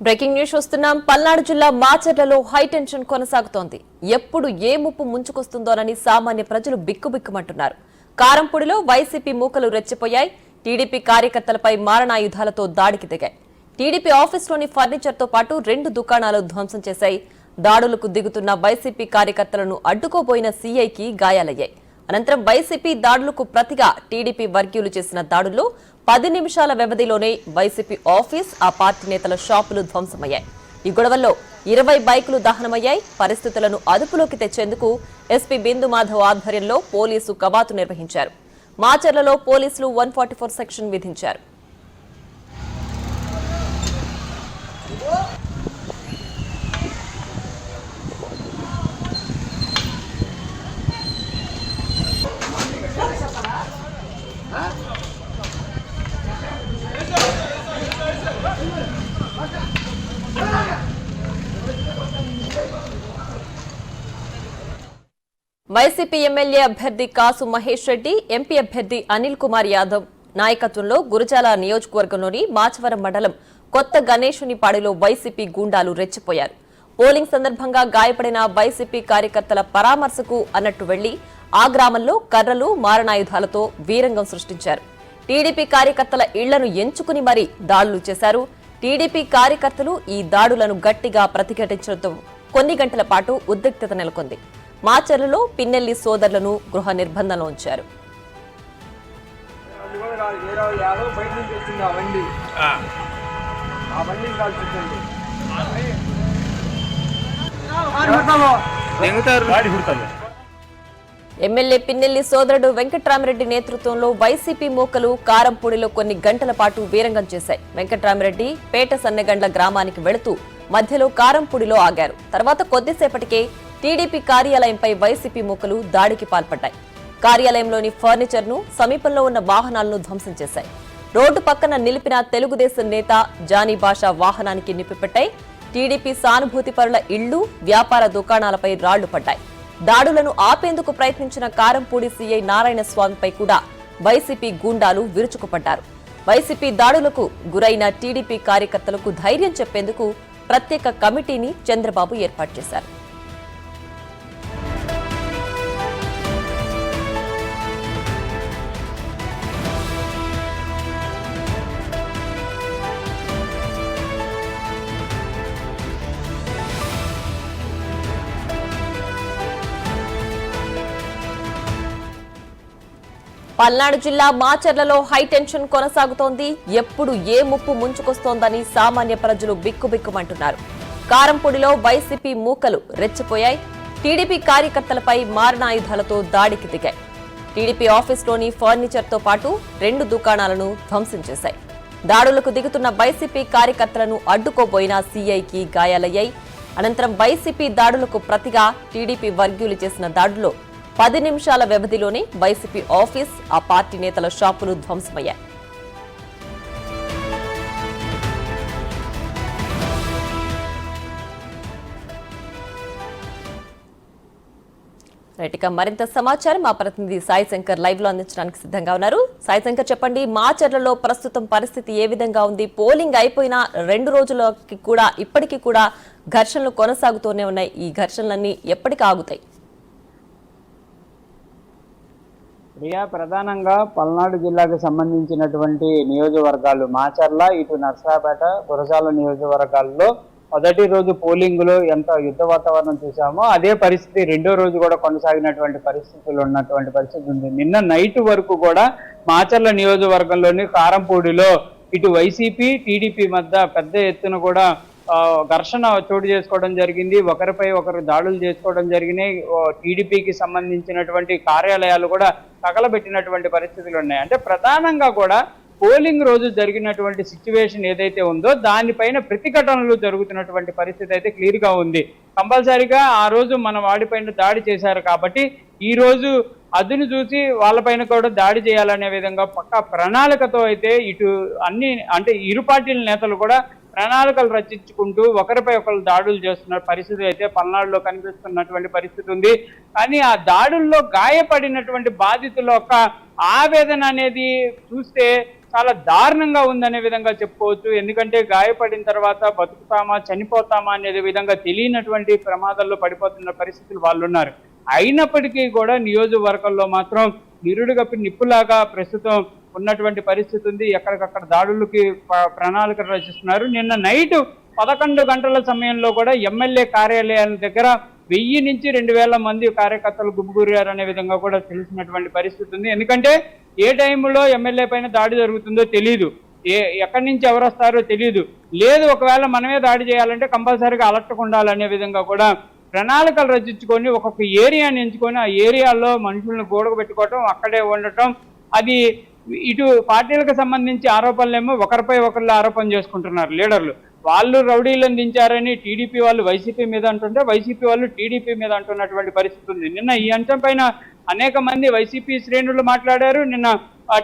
Breaking news చూస్తున్నాం. పల్నాడు జిల్లా మాచర్లలో high tension కొనసాగుతోంది. ఎప్పుడు ఏ ముప్పు ముంచుకొస్తుందోనని సామాన్య ప్రజలు బిక్కుబిక్కుమంటున్నారు. కారంపూడిలో వైసీపీ మూకలు రెచ్చిపోయాయి. టీడీపీ కార్యకర్తలపై మారణాయుధాలతో దాడికి దిగాయి. టీడీపీ ఆఫీసులోని ఫర్నిచర్తో పాటు 2 దుకాణాలు ధ్వంసం చేశాయి. దాడులకు దిగుతున్న వైసీపీ కార్యకర్తలను అడ్డుకోబోయిన సీఐకి గాయాలయ్యాయి. అనంతరం వైసీపీ దాడులకు ప్రతిగా టీడీపీ వర్గీయులు చేసిన దాడుల్లో 10 నిమిషాల వ్యవధిలోనే వైసీపీ ఆఫీస్, ఆ పార్టీ నేతల షాపులు ధ్వంసమయ్యాయి. ఈ గొడవల్లో 20 బైకులు దహనమయ్యాయి. పరిస్థితులను అదుపులోకి తెచ్చేందుకు ఎస్పీ బిందు మాధవ్ ఆధ్వర్యంలో పోలీసు కవాతు నిర్వహించారు. మాచర్లలో పోలీసులు 144 సెక్షన్ విధించారు. వైసీపీ ఎమ్మెల్యే అభ్యర్థి కాసు మహేష్ రెడ్డి, ఎంపీ అభ్యర్థి అనిల్ కుమార్ యాదవ్ నాయకత్వంలో గురజాల నియోజకవర్గంలోని మాచవరం మండలం కొత్త గణేశునిపాడిలో వైసీపీ గూండాలు రెచ్చిపోయారు. పోలింగ్ సందర్భంగా గాయపడిన వైసీపీ కార్యకర్తల పరామర్శకు అన్నట్టు వెళ్లి ఆ గ్రామంలో కర్రలు, మారణాయుధాలతో వీరంగం సృష్టించారు. టీడీపీ కార్యకర్తల ఇళ్లను ఎంచుకుని మరీ దాడులు చేశారు. టీడీపీ కార్యకర్తలు ఈ దాడులను గట్టిగా ప్రతిఘటించడంతో కొన్ని గంటల పాటు ఉద్రిక్తత నెలకొంది. మాచర్లలో పిన్నెల్లి సోదరులను గృహ నిర్బంధంలో ఉంచారు. ఎమ్మెల్యే పిన్నెల్లి సోదరుడు వెంకట్రామిరెడ్డి నేతృత్వంలో వైసీపీ మూకలు కారంపూడిలో కొన్ని గంటల పాటు వీరంగం చేశాయి. వెంకట్రామిరెడ్డి పేట సన్నెగండ్ల గ్రామానికి వెళుతూ మధ్యలో కారంపూడిలో ఆగారు. తర్వాత కొద్దిసేపటికే టీడీపీ కార్యాలయంపై వైసీపీ మూకలు దాడికి పాల్పడ్డాయి. కార్యాలయంలోని ఫర్నిచర్ ను, సమీపంలో ఉన్న వాహనాలను ధ్వంసం చేశాయి. రోడ్డు పక్కన నిలిపిన తెలుగుదేశం నేత జానీ బాషా వాహనానికి నిప్పిపెట్టాయి. టీడీపీ సానుభూతి పరుల ఇళ్లు, వ్యాపార దుకాణాలపై రాళ్లు పడ్డాయి. దాడులను ఆపేందుకు ప్రయత్నించిన కారంపూడి సీఐ నారాయణ స్వామిపై కూడా వైసీపీ గూండాలు విరుచుకుపడ్డారు. వైసీపీ దాడులకు గురైన టీడీపీ కార్యకర్తలకు ధైర్యం చెప్పేందుకు ప్రత్యేక కమిటీని చంద్రబాబు ఏర్పాటు చేశారు. పల్నాడు జిల్లా మాచర్లలో హై టెన్షన్ కొనసాగుతోంది. ఎప్పుడు ఏ ముప్పు ముంచుకొస్తోందని సామాన్య ప్రజలు బిక్కుబిక్కుమంటున్నారు. కారంపూడిలో వైసీపీ మూకలు రెచ్చిపోయాయి. టీడీపీ కార్యకర్తలపై మారణాయుధాలతో దాడికి దిగాయి. టీడీపీ ఆఫీసులోని ఫర్నిచర్తో పాటు 2 దుకాణాలను ధ్వంసం చేశాయి. దాడులకు దిగుతున్న వైసీపీ కార్యకర్తలను అడ్డుకోబోయిన సీఐకి గాయాలయ్యాయి. అనంతరం వైసీపీ దాడులకు ప్రతిగా టీడీపీ వర్గీయులు చేసిన దాడుల్లో 10 నిమిషాల వ్యవధిలోనే వైసీపీ ఆఫీస్, ఆ పార్టీ నేతల షాపులు ధ్వంసమయ్యాయి. రైట్గా మరింత సమాచారం మా ప్రతినిధి సాయి శంకర్ లైవ్ లో అందించడానికి సిద్ధంగా ఉన్నారు. సాయి శంకర్, చెప్పండి, మాచర్లలో ప్రస్తుతం పరిస్థితి ఏ విధంగా ఉంది? పోలింగ్ అయిపోయిన 2 రోజులకి కూడా ఇప్పటికీ కూడా ఘర్షణలు కొనసాగుతూనే ఉన్నాయి. ఈ ఘర్షణలన్నీ ఎప్పటికి ఆగుతాయి? ప్రియా, ప్రధానంగా పల్నాడు జిల్లాకు సంబంధించినటువంటి నియోజకవర్గాలు మాచర్ల, ఇటు నర్సరాపేట, గురజాల నియోజకవర్గాల్లో మొదటి రోజు పోలింగ్ లో ఎంత యుద్ధ వాతావరణం చూసామో అదే పరిస్థితి రెండో రోజు కూడా కొనసాగినటువంటి పరిస్థితులు ఉన్నటువంటి పరిస్థితి ఉంది. నిన్న నైట్ వరకు కూడా మాచర్ల నియోజకవర్గంలోని కారంపూడిలో ఇటు వైసీపీ, టీడీపీ మధ్య పెద్ద ఎత్తున కూడా ఘర్షణ చోటు చేసుకోవడం జరిగింది. ఒకరిపై ఒకరు దాడులు చేసుకోవడం జరిగినాయి. టీడీపీకి సంబంధించినటువంటి కార్యాలయాలు కూడా తగలబెట్టినటువంటి పరిస్థితులు ఉన్నాయి. అంటే ప్రధానంగా కూడా పోలింగ్ రోజు జరిగినటువంటి సిచ్యువేషన్ ఏదైతే ఉందో దానిపైన ప్రతిఘటనలు జరుగుతున్నటువంటి పరిస్థితి అయితే క్లియర్ గా ఉంది. కంపల్సరీగా ఆ రోజు మన వాడిపైన దాడి చేశారు కాబట్టి ఈ రోజు అదును చూసి వాళ్ళపైన కూడా దాడి చేయాలనే విధంగా పక్కా ప్రణాళికతో అయితే ఇటు అన్ని అంటే ఇరు పార్టీల నేతలు కూడా ప్రణాళికలు రచించుకుంటూ ఒకరిపై ఒకరు దాడులు చేస్తున్న పరిస్థితి అయితే పల్నాడులో కనిపిస్తున్నటువంటి పరిస్థితి ఉంది. కానీ ఆ దాడుల్లో గాయపడినటువంటి బాధితుల యొక్క ఆవేదన అనేది చూస్తే చాలా దారుణంగా ఉందనే విధంగా చెప్పుకోవచ్చు. ఎందుకంటే గాయపడిన తర్వాత బతుకుతామా చనిపోతామా అనే విధంగా తెలియనటువంటి ప్రమాదాల్లో పడిపోతున్న పరిస్థితులు వాళ్ళు ఉన్నారు. అయినప్పటికీ కూడా నియోజకవర్గంలో మాత్రం నిరుడుగప్పి నిప్పులాగా ప్రస్తుతం ఉన్నటువంటి పరిస్థితి ఉంది. ఎక్కడికక్కడ దాడులకి ప్రణాళిక రచిస్తున్నారు. నిన్న నైట్ 11 గంటల సమయంలో కూడా ఎమ్మెల్యే కార్యాలయాల దగ్గర 1000 నుంచి 2000 మంది కార్యకర్తలు గుమిగూరారు అనే విధంగా కూడా తెలిసినటువంటి పరిస్థితి ఉంది. ఎందుకంటే ఏ టైంలో ఎమ్మెల్యే పైన దాడి జరుగుతుందో తెలియదు, ఎక్కడి నుంచి ఎవరు వస్తారో తెలియదు. లేదు ఒకవేళ మనమే దాడి చేయాలంటే కంపల్సరీగా అలర్ట్గా ఉండాలనే విధంగా కూడా ప్రణాళికలు రచించుకొని ఒక్కొక్క ఏరియాని ఎంచుకొని ఆ ఏరియాలో మనుషులను గోడగబెట్టుకోవటం, అక్కడే ఉండటం. అది ఇటు పార్టీలకు సంబంధించి ఆరోపణలేమో ఒకరిపై ఒకళ్ళు ఆరోపణ చేసుకుంటున్నారు లీడర్లు. వాళ్ళు రౌడీలను దించారని టీడీపీ వాళ్ళు వైసీపీ మీద అంటుంటే వైసీపీ వాళ్ళు టీడీపీ మీద అంటున్నటువంటి పరిస్థితి ఉంది. నిన్న ఈ అంశం పైన అనేక మంది వైసీపీ శ్రేణులు మాట్లాడారు. నిన్న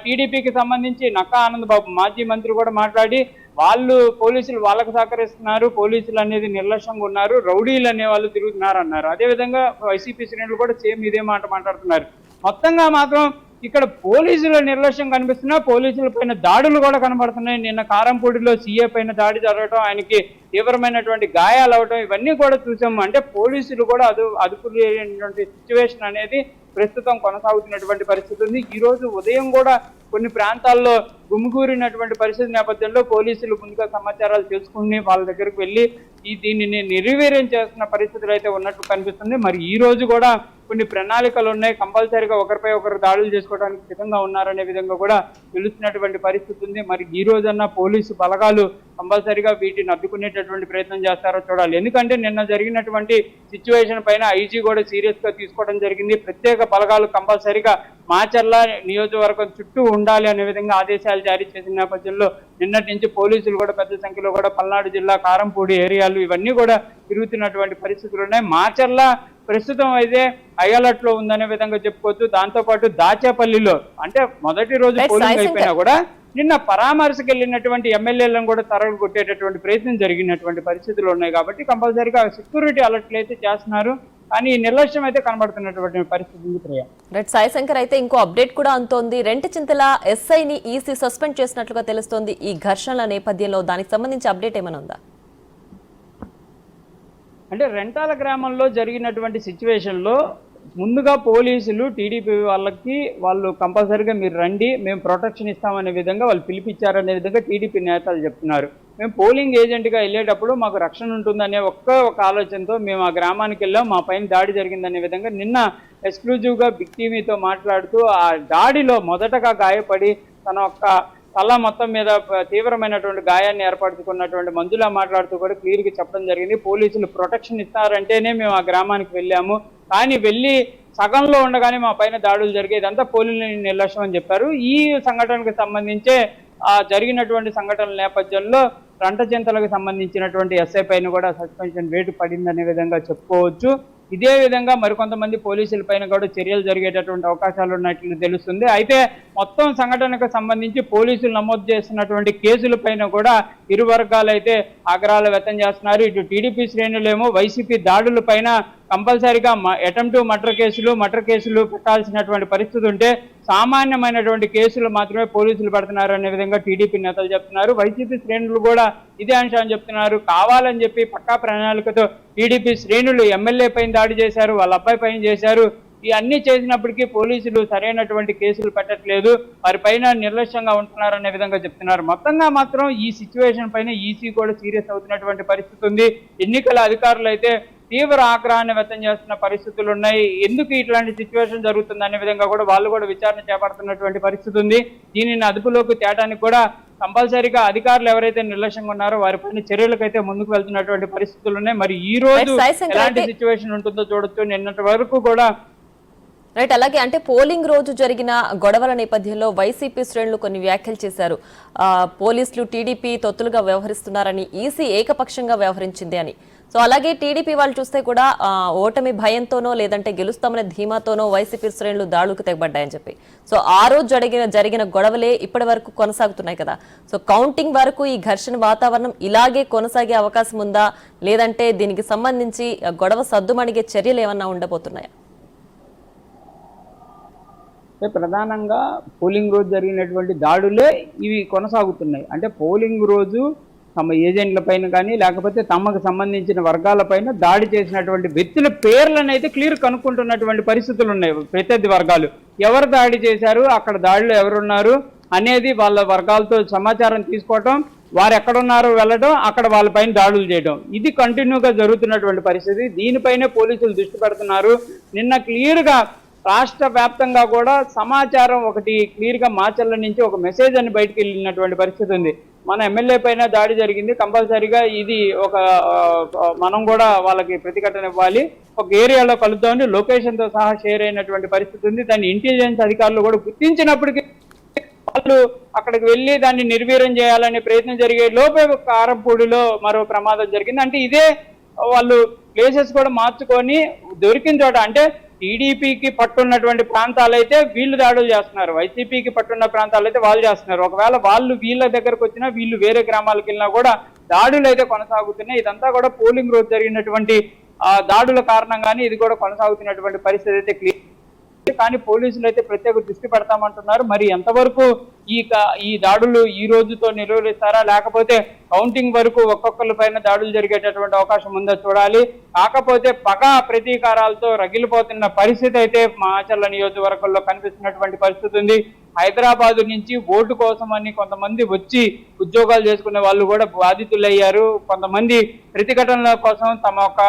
టీడీపీకి సంబంధించి నక్కా ఆనందబాబు మాజీ మంత్రి కూడా మాట్లాడి వాళ్ళు పోలీసులు వాళ్ళకు సహకరిస్తున్నారు, పోలీసులు అనేది నిర్లక్ష్యంగా ఉన్నారు, రౌడీలు అనే వాళ్ళు తిరుగుతున్నారు అన్నారు. అదేవిధంగా వైసీపీ శ్రేణులు కూడా సేమ్ ఇదే మాట మాట్లాడుతున్నారు. మొత్తంగా మాత్రం ఇక్కడ పోలీసుల నిర్లక్ష్యం కనిపిస్తున్నా, పోలీసుల పైన దాడులు కూడా కనబడుతున్నాయి. నిన్న కారంపూడిలో సీఏ పైన దాడి జరగడం, ఆయనకి తీవ్రమైనటువంటి గాయాలు అవడం, ఇవన్నీ కూడా చూసాము. అంటే పోలీసులు కూడా అదుపు లేనటువంటి సిచ్యువేషన్ అనేది ప్రస్తుతం కొనసాగుతున్నటువంటి పరిస్థితి ఉంది. ఈ రోజు ఉదయం కూడా కొన్ని ప్రాంతాల్లో గుమిగూరినటువంటి పరిస్థితి నేపథ్యంలో పోలీసులు ముందుగా సమాచారాలు తెలుసుకుని వాళ్ళ దగ్గరకు వెళ్ళి దీనిని నిర్వీర్యం చేస్తున్న పరిస్థితులు అయితే ఉన్నట్టు కనిపిస్తుంది. మరి ఈ రోజు కూడా కొన్ని ప్రణాళికలు ఉన్నాయి, కంపల్సరీగా ఒకరిపై ఒకరు దాడులు చేసుకోవడానికి సిద్ధంగా ఉన్నారనే విధంగా కూడా తెలుస్తున్నటువంటి పరిస్థితి ఉంది. మరి ఈ రోజన్నా పోలీసు బలగాలు కంపల్సరీగా వీటిని అడ్డుకునేటటువంటి ప్రయత్నం చేస్తారో చూడాలి. ఎందుకంటే నిన్న జరిగినటువంటి సిచ్యువేషన్ పైన ఐజీ కూడా సీరియస్ గా తీసుకోవడం జరిగింది. ప్రత్యేక బలగాలు కంపల్సరీగా మాచర్ల నియోజకవర్గం చుట్టూ ఉండాలి అనే విధంగా ఆదేశాలు జారీ చేసిన నేపథ్యంలో నిన్నటి నుంచి పోలీసులు కూడా పెద్ద సంఖ్యలో కూడా పల్నాడు జిల్లా కారంపూడి ఏరియాలు ఇవన్నీ కూడా తిరుగుతున్నటువంటి పరిస్థితులు ఉన్నాయి. మాచర్ల ప్రస్తుతం అయితే అలర్ట్ లో ఉందనే విధంగా చెప్పుకోవచ్చు. దాంతో పాటు దాచేపల్లిలో అంటే మొదటి రోజు పోలింగ్ అయిపోయినా కూడా నిన్న పరామర్శకు వెళ్ళినటువంటి ఎమ్మెల్యేలను కూడా తరగలు కొట్టేటటువంటి ప్రయత్నం జరిగినటువంటి పరిస్థితులు ఉన్నాయి. కాబట్టి కంపల్సరీగా సెక్యూరిటీ అలర్ట్లు అయితే చేస్తున్నారు, కానీ నిర్లక్ష్యం అయితే కనబడుతున్నటువంటి పరిస్థితి ఉంది. ప్రియ రైట్, సాయి శంకర్ అయితే ఇంకో అప్డేట్ కూడా అంతోంది. రెంటచింతల ఎస్ఐని ఈసీ సస్పెండ్ చేసినట్లుగా తెలుస్తోంది. ఈ ఘర్షణల నేపథ్యంలో దానికి సంబంధించి అప్డేట్ ఏమైనా ఉందా? అంటే రెంటాల గ్రామంలో జరిగినటువంటి సిచ్యువేషన్లో ముందుగా పోలీసులు టీడీపీ వాళ్ళు కంపల్సరీగా మీరు రండి, మేము ప్రొటెక్షన్ ఇస్తామనే విధంగా వాళ్ళు పిలిపించారనే విధంగా టీడీపీ నేతలు చెప్తున్నారు. మేము పోలింగ్ ఏజెంట్గా వెళ్ళేటప్పుడు మాకు రక్షణ ఉంటుందనే ఒక ఆలోచనతో మేము ఆ గ్రామానికి వెళ్ళాం, మా పైన దాడి జరిగిందనే విధంగా నిన్న ఎక్స్క్లూజివ్గా బిగ్ టీవీతో మాట్లాడుతూ ఆ దాడిలో మొదటగా గాయపడి తన తల మొత్తం మీద తీవ్రమైనటువంటి గాయాన్ని ఏర్పరచుకున్నటువంటి మంజులా మాట్లాడుతూ కూడా క్లియర్గా చెప్పడం జరిగింది. పోలీసులు ప్రొటెక్షన్ ఇస్తారంటేనే మేము ఆ గ్రామానికి వెళ్ళాము, కానీ వెళ్ళి సగంలో ఉండగానే మా పైన దాడులు జరిగేదంతా పోలీసుల నిర్లక్ష్యం అని చెప్పారు. ఈ సంఘటనకు సంబంధించే జరిగినటువంటి సంఘటనల నేపథ్యంలో రెంటచింతలకు సంబంధించినటువంటి ఎస్ఐ పైన కూడా సస్పెన్షన్ వేటు పడిందనే విధంగా చెప్పుకోవచ్చు. ఇదే విధంగా మరికొంతమంది పోలీసుల పైన కూడా చర్యలు జరిగేటటువంటి అవకాశాలు ఉన్నట్లు తెలుస్తుంది. అయితే మొత్తం సంఘటనకు సంబంధించి పోలీసులు నమోదు చేస్తున్నటువంటి కేసుల పైన కూడా ఇరు వర్గాలు అయితే ఆగ్రహాలు వ్యక్తం చేస్తున్నారు. ఇటు టీడీపీ శ్రేణులేమో వైసీపీ దాడుల పైన కంపల్సరీగా అటెంప్ట్ మర్డర్ కేసులు పెట్టాల్సినటువంటి పరిస్థితి ఉంటే సామాన్యమైనటువంటి కేసులు మాత్రమే పోలీసులు పెడుతున్నారు అనే విధంగా టీడీపీ నేతలు చెప్తున్నారు. వైసీపీ శ్రేణులు కూడా ఇదే అంశాన్ని చెప్తున్నారు. కావాలని చెప్పి పక్కా ప్రణాళికతో టీడీపీ శ్రేణులు ఎమ్మెల్యే పైన దాడి చేశారు, వాళ్ళ అబ్బాయి పైన చేశారు. ఇవన్నీ చేసినప్పటికీ పోలీసులు సరైనటువంటి కేసులు పెట్టట్లేదు, వారి పైన నిర్లక్ష్యంగా ఉంటున్నారనే విధంగా చెప్తున్నారు. మొత్తంగా మాత్రం ఈ సిచ్యువేషన్ పైన ఈసీ కూడా సీరియస్ అవుతున్నటువంటి పరిస్థితి ఉంది. ఎన్నికల అధికారులు అయితే తీవ్ర ఆగ్రహాన్ని వ్యక్తం చేస్తున్న పరిస్థితులు ఉన్నాయి. ఎందుకు ఇట్లాంటి సిచ్యువేషన్ జరుగుతుంది అనే విధంగా కూడా వాళ్ళు కూడా విచారణ చేపడుతున్నటువంటి పరిస్థితి ఉంది. దీనిని అదుపులోకి తేటానికి కూడా కంపల్సరీగా అధికారులు ఎవరైతే నిర్లక్ష్యంగా ఉన్నారో వారిపైన చర్యలకైతే ముందుకు వెళ్తున్నటువంటి పరిస్థితులు ఉన్నాయి. మరి ఈ రోజు ఎలాంటి సిచ్యువేషన్ ఉంటుందో చూడొచ్చు. నిన్నటి వరకు కూడా రైట్, అలాగే అంటే పోలింగ్ రోజు జరిగిన గొడవల నేపథ్యంలో వైసీపీ శ్రేణులు కొన్ని వ్యాఖ్యలు చేశారు. పోలీసులు టీడీపీ తొత్తులుగా వ్యవహరిస్తున్నారని, ఈసీ ఏకపక్షంగా వ్యవహరించింది అని. సో అలాగే టీడీపీ వాళ్ళు చూస్తే కూడా ఓటమి భయంతోనో లేదంటే గెలుస్తామనే ధీమాతోనో వైసీపీ శ్రేణులు దాడులకు తెగబడ్డాయని చెప్పి. సో ఆ రోజు జరిగిన గొడవలే ఇప్పటి వరకు కొనసాగుతున్నాయి కదా. సో కౌంటింగ్ వరకు ఈ ఘర్షణ వాతావరణం ఇలాగే కొనసాగే అవకాశం ఉందా, లేదంటే దీనికి సంబంధించి గొడవ సద్దుమణిగే చర్యలు ఏమన్నా ఉండబోతున్నాయా? ప్రధానంగా పోలింగ్ రోజు జరిగినటువంటి దాడులే ఇవి కొనసాగుతున్నాయి. అంటే పోలింగ్ రోజు తమ ఏజెంట్ల పైన కానీ లేకపోతే తమకు సంబంధించిన వర్గాలపైన దాడి చేసినటువంటి వ్యక్తుల పేర్లను అయితే క్లియర్ కనుక్కుంటున్నటువంటి పరిస్థితులు ఉన్నాయి. ప్రత్యర్థి వర్గాలు ఎవరు దాడి చేశారు, అక్కడ దాడిలో ఎవరున్నారు అనేది వాళ్ళ వర్గాలతో సమాచారం తీసుకోవటం, వారు ఎక్కడున్నారో వెళ్ళడం, అక్కడ వాళ్ళపైన దాడులు చేయడం, ఇది కంటిన్యూగా జరుగుతున్నటువంటి పరిస్థితి. దీనిపైనే పోలీసులు దృష్టి పెడుతున్నారు. నిన్న క్లియర్గా రాష్ట్ర వ్యాప్తంగా కూడా సమాచారం ఒకటి క్లియర్గా మాచర్ల నుంచి ఒక మెసేజ్ అని బయటకు వెళ్ళినటువంటి పరిస్థితి ఉంది. మన ఎమ్మెల్యే పైన దాడి జరిగింది, కంపల్సరీగా ఇది ఒక మనం కూడా వాళ్ళకి ప్రతిఘటన ఇవ్వాలి, ఒక ఏరియాలో కలుద్దామని లొకేషన్తో సహా షేర్ అయినటువంటి పరిస్థితి ఉంది. దాన్ని ఇంటెలిజెన్స్ అధికారులు కూడా గుర్తించినప్పటికీ వాళ్ళు అక్కడికి వెళ్ళి దాన్ని నిర్వీర్యం చేయాలనే ప్రయత్నం జరిగే లోపే కారంపూడిలో మరో ప్రమాదం జరిగింది. అంటే ఇదే వాళ్ళు ప్లేసెస్ కూడా మార్చుకొని దొరికిన చోట, అంటే టీడీపీకి పట్టున్నటువంటి ప్రాంతాలైతే వీళ్ళు దాడులు చేస్తున్నారు, వైసీపీకి పట్టున్న ప్రాంతాలైతే వాళ్ళు చేస్తున్నారు. ఒకవేళ వాళ్ళు వీళ్ళ దగ్గరకు వచ్చినా వీళ్ళు వేరే గ్రామాలకు వెళ్ళినా కూడా దాడులు అయితే కొనసాగుతున్నాయి. ఇదంతా కూడా పోలింగ్ రోజు జరిగినటువంటి దాడుల కారణంగానే ఇది కూడా కొనసాగుతున్నటువంటి పరిస్థితి అయితే క్లియర్. కానీ పోలీసులు అయితే ప్రత్యేక దృష్టి పెడతామంటున్నారు. మరి ఎంతవరకు ఈ దాడులు ఈ రోజుతో నిలువరిస్తారా, లేకపోతే కౌంటింగ్ వరకు ఒక్కొక్కరి పైన దాడులు జరిగేటటువంటి అవకాశం ఉందో చూడాలి. కాకపోతే పగ ప్రతీకారాలతో రగిలిపోతున్న పరిస్థితి అయితే మాచర్ల నియోజకవర్గంలో కనిపిస్తున్నటువంటి పరిస్థితి ఉంది. హైదరాబాద్ నుంచి ఓటు కోసం అని కొంతమంది వచ్చి ఉద్యోగాలు చేసుకునే వాళ్ళు కూడా బాధితులయ్యారు. కొంతమంది ప్రతిఘటనల కోసం తమ యొక్క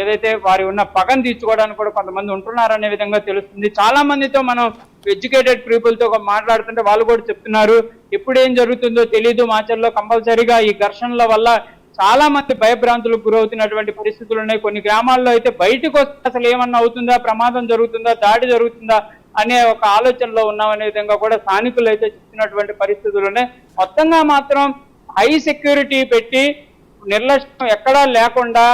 ఏదైతే వారి ఉన్న పగను తీర్చుకోవడానికి కూడా కొంతమంది ఉంటున్నారనే విధంగా తెలుస్తుంది. చాలా మందితో మనం ఎడ్యుకేటెడ్ పీపుల్తో మాట్లాడుతుంటే వాళ్ళు కూడా చెప్తున్నారు, ఎప్పుడేం జరుగుతుందో తెలీదు, మాచర్లో కంపల్సరీగా ఈ ఘర్షణల వల్ల చాలా మంది భయభ్రాంతులకు గురవుతున్నటువంటి పరిస్థితులు ఉన్నాయి. కొన్ని గ్రామాల్లో అయితే బయటకు వస్తే అసలు ఏమన్నా అవుతుందా, ప్రమాదం జరుగుతుందా, దాడి జరుగుతుందా అనే ఒక ఆలోచనలో ఉన్నామనే విధంగా కూడా స్థానికులు అయితే చెప్తున్నటువంటి పరిస్థితులు ఉన్నాయి. మొత్తంగా మాత్రం హై సెక్యూరిటీ పెట్టి నిర్లక్ష్యం ఎక్కడా లేకుండా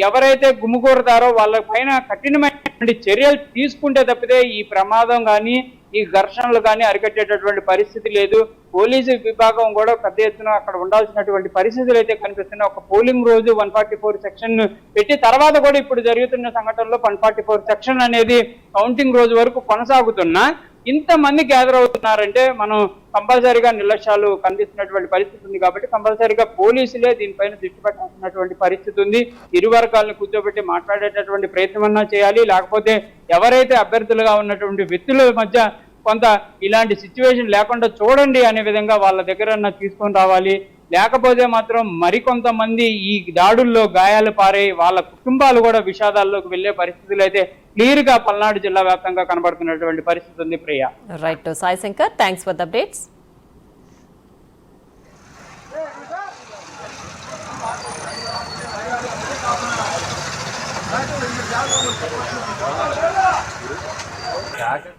ఎవరైతే గుమిగూరతారో వాళ్ళ పైన కఠినమైనటువంటి చర్యలు తీసుకుంటే తప్పితే ఈ ప్రమాదం కానీ ఈ ఘర్షణలు కానీ అరికట్టేటటువంటి పరిస్థితి లేదు. పోలీసు విభాగం కూడా పెద్ద ఎత్తున అక్కడ ఉండాల్సినటువంటి పరిస్థితులు అయితే కనిపిస్తున్నాయి. ఒక పోలింగ్ రోజు 144 సెక్షన్ పెట్టి తర్వాత కూడా ఇప్పుడు జరుగుతున్న సంఘటనలో 144 సెక్షన్ అనేది కౌంటింగ్ రోజు వరకు కొనసాగుతున్నా ఇంతమంది గ్యాదర్ అవుతున్నారంటే మనం కంపల్సరీగా నిర్లక్ష్యాలు కనిపిస్తున్నటువంటి పరిస్థితి ఉంది. కాబట్టి కంపల్సరీగా పోలీసులే దీనిపైన దృష్టి పెట్టాల్సినటువంటి పరిస్థితి ఉంది. ఇరు వర్గాలను కూర్చోబెట్టి మాట్లాడేటటువంటి ప్రయత్నం అన్నా చేయాలి, లేకపోతే ఎవరైతే అభ్యర్థులుగా ఉన్నటువంటి వ్యక్తుల మధ్య కొంత ఇలాంటి సిచ్యువేషన్ లేకుండా చూడండి అనే విధంగా వాళ్ళ దగ్గర తీసుకొని రావాలి. లేకపోతే మాత్రం మరికొంతమంది ఈ దాడుల్లో గాయాలు పారై వాళ్ళ కుటుంబాలు కూడా విషాదాల్లోకి వెళ్లే పరిస్థితులు అయితే క్లియర్ గా పల్నాడు జిల్లా వ్యాప్తంగా కనబడుతున్నటువంటి పరిస్థితి ఉంది. Priya. Right Sai Shankar, thanks for the updates.